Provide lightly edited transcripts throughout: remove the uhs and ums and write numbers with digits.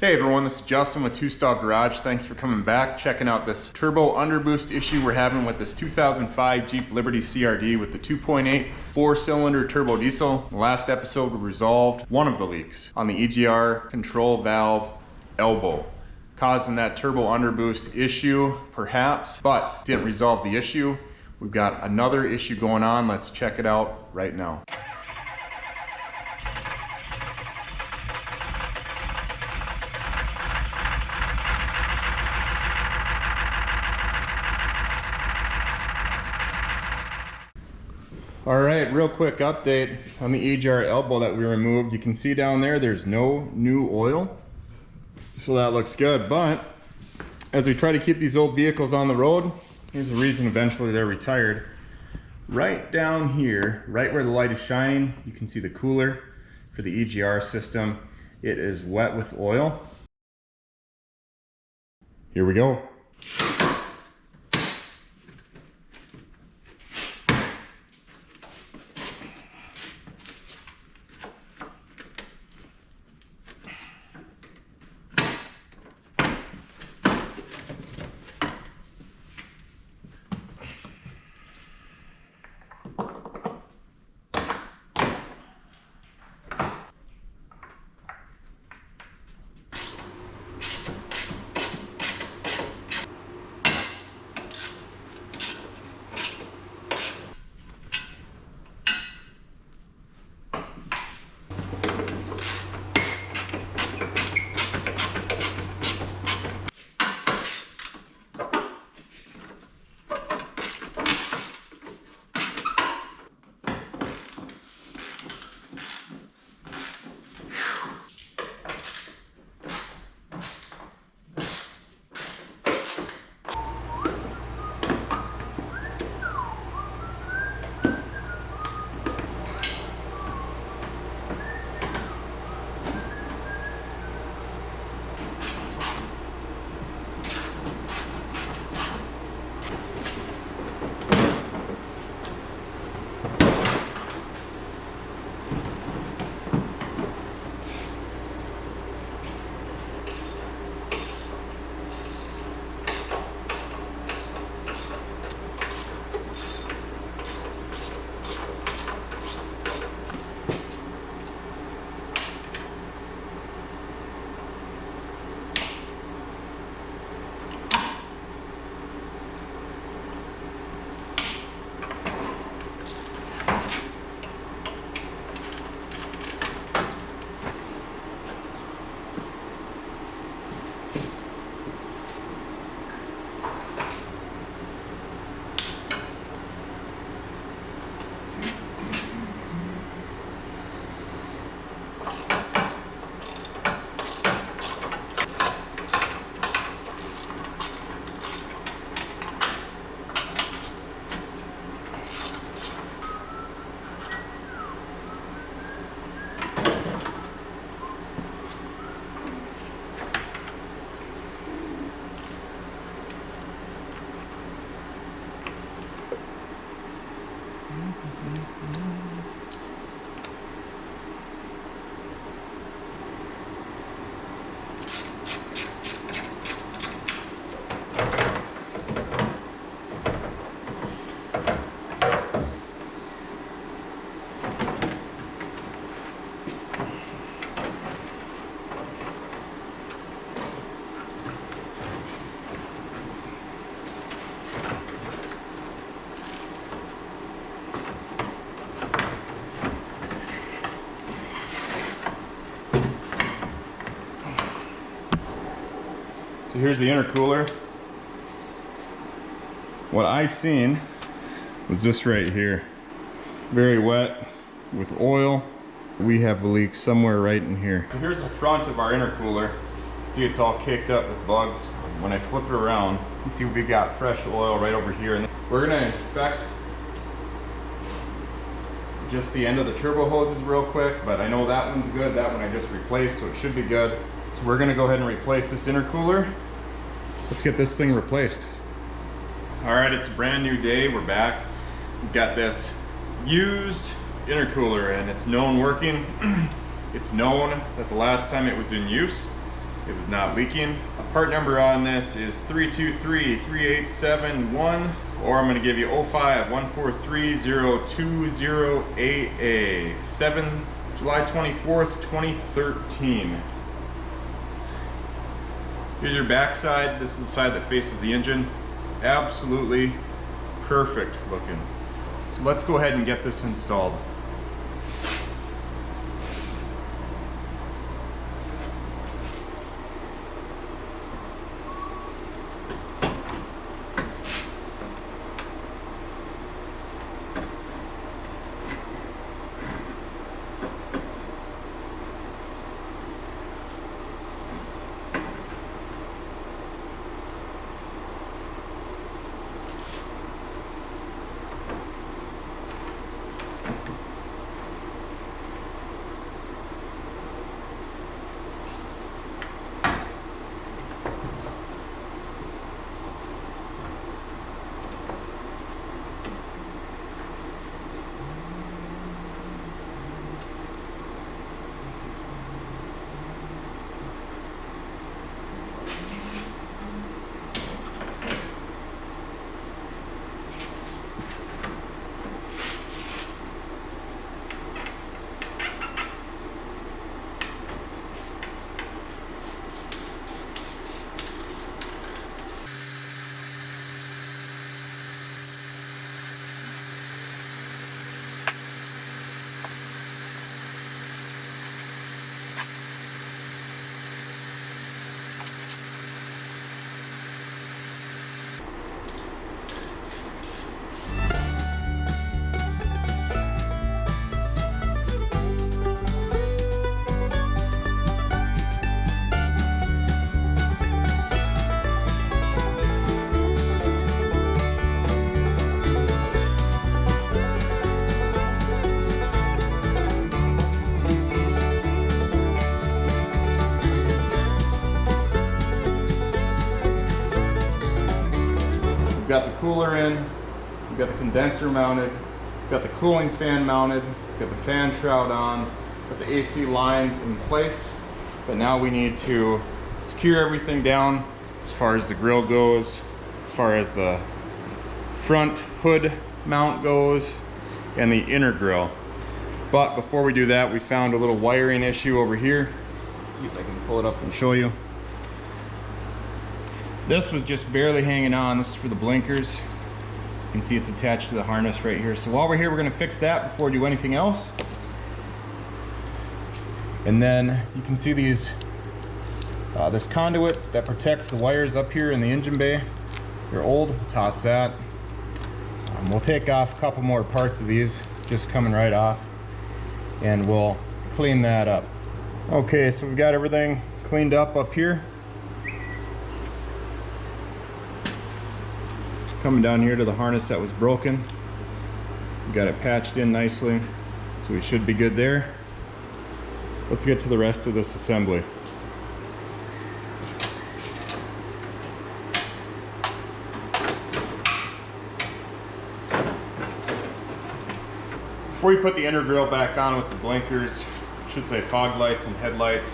Hey everyone, this is Justin with Two Stall Garage. Thanks for coming back, checking out this turbo underboost issue we're having with this 2005 Jeep Liberty CRD with the 2.8 4-cylinder turbo diesel. In the last episode, we resolved one of the leaks on the EGR control valve elbow, causing that turbo underboost issue perhaps, but didn't resolve the issue. We've got another issue going on. Let's check it out right now. All right, real quick update on the EGR elbow that we removed. You can see down there, there's no new oil. So that looks good, but as we try to keep these old vehicles on the road, here's the reason eventually they're retired. Right down here, right where the light is shining, you can see the cooler for the EGR system. It is wet with oil. Here we go. So here's the intercooler. What I seen was this right here. Very wet with oil. We have a leak somewhere right in here. So here's the front of our intercooler. See, it's all caked up with bugs. When I flip it around, you can see we got fresh oil right over here. And we're gonna inspect just the end of the turbo hoses real quick, but I know that one's good. That one I just replaced, so it should be good. So we're gonna go ahead and replace this intercooler. Let's get this thing replaced. All right, it's a brand new day. We're back. We've got this used intercooler and it's known working. It's known that the last time it was in use, it was not leaking. Part number on this is 3233871, or I'm going to give you 05143020AA, July 24th, 2013. Here's your back side. This is the side that faces the engine. Absolutely perfect looking. So let's go ahead and get this installed. We've got the cooler in, we've got the condenser mounted, we've got the cooling fan mounted, we've got the fan shroud on, got the AC lines in place. But now we need to secure everything down as far as the grill goes, as far as the front hood mount goes, and the inner grill. But before we do that, we found a little wiring issue over here. See if I can pull it up and show you. This was just barely hanging on. This is for the blinkers. You can see it's attached to the harness right here. So while we're here, we're going to fix that before we do anything else. And then you can see these this conduit that protects the wires up here in the engine bay. They're old. Toss that. We'll take off a couple more parts of these, just coming right off, and we'll clean that up. Okay, so we've got everything cleaned up here. Coming down here to the harness that was broken. We got it patched in nicely, so we should be good there. Let's get to the rest of this assembly. Before you put the inner grille back on with the blinkers, I should say fog lights and headlights,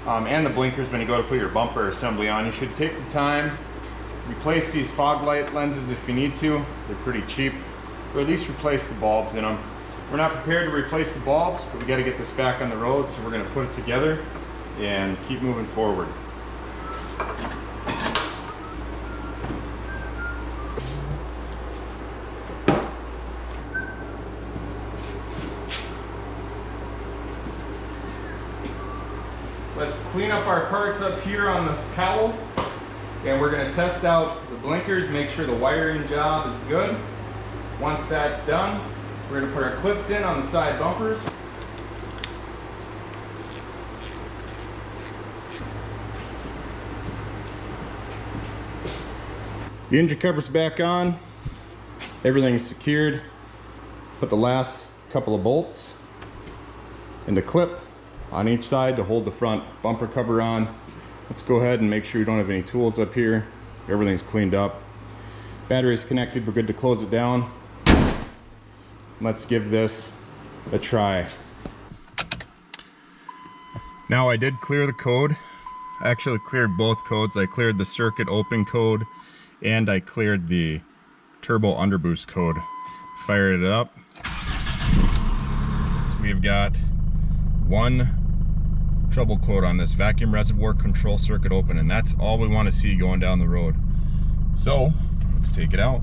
and the blinkers when you go to put your bumper assembly on, you should take the time, replace these fog light lenses if you need to. They're pretty cheap, or at least replace the bulbs in them. We're not prepared to replace the bulbs, but we got to get this back on the road, so we're going to put it together and keep moving forward. Let's clean up our parts up here on the cowl, and we're going to test out the blinkers, make sure the wiring job is good. Once that's done, we're going to put our clips in on the side bumpers. The engine cover's back on, everything's secured. Put the last couple of bolts in the clip on each side to hold the front bumper cover on. Let's go ahead and make sure you don't have any tools up here. Everything's cleaned up. Battery's connected, we're good to close it down. Let's give this a try. Now I did clear the code I actually cleared both codes. I cleared the circuit open code and I cleared the turbo underboost code. Fired it up. So we've got one trouble code on this vacuum reservoir control circuit open, and that's all we want to see going down the road. So let's take it out.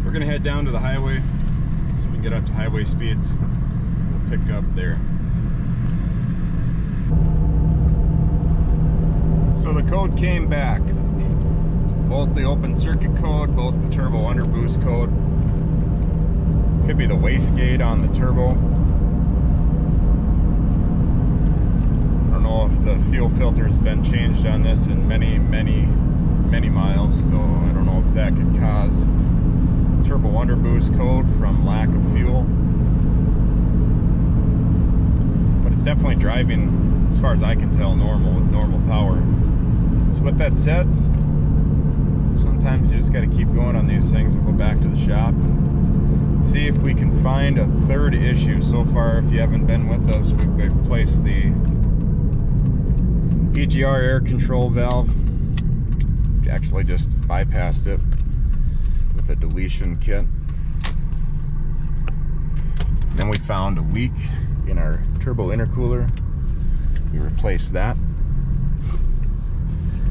We're gonna head down to the highway so we can get up to highway speeds. We'll pick up there. So the code came back. Both the open circuit code, both the turbo underboost code. Could be the wastegate on the turbo. I don't know if the fuel filter has been changed on this in many miles, so I don't know if that could cause turbo underboost code from lack of fuel, but it's definitely driving, as far as I can tell, normal with normal power. So with that said, sometimes you just got to keep going on these things. We'll go back to the shop and see if we can find a third issue. So far, if you haven't been with us, we've replaced the EGR air control valve. Actually just bypassed it with a deletion kit. Then we found a leak in our turbo intercooler. We replaced that.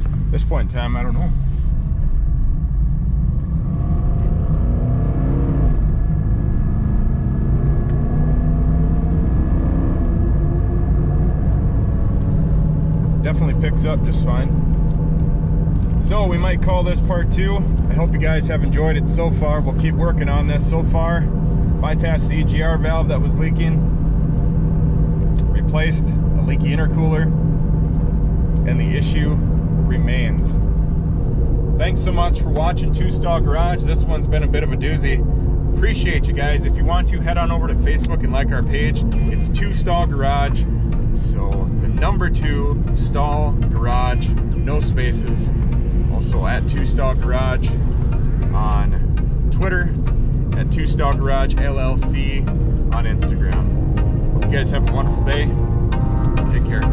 At this point in time, I don't know. Definitely picks up just fine. So we might call this part 2. I hope you guys have enjoyed it so far. We'll keep working on this. So far, bypassed the EGR valve that was leaking, replaced a leaky intercooler, and the issue remains. Thanks so much for watching Two Stall Garage. This one's been a bit of a doozy. Appreciate you guys. If you want to, head on over to Facebook and like our page. It's Two Stall Garage. So the number 2 Stall Garage, no spaces. Also at Two Stall Garage on Twitter, at Two Stall Garage LLC on Instagram. Hope you guys have a wonderful day. Take care.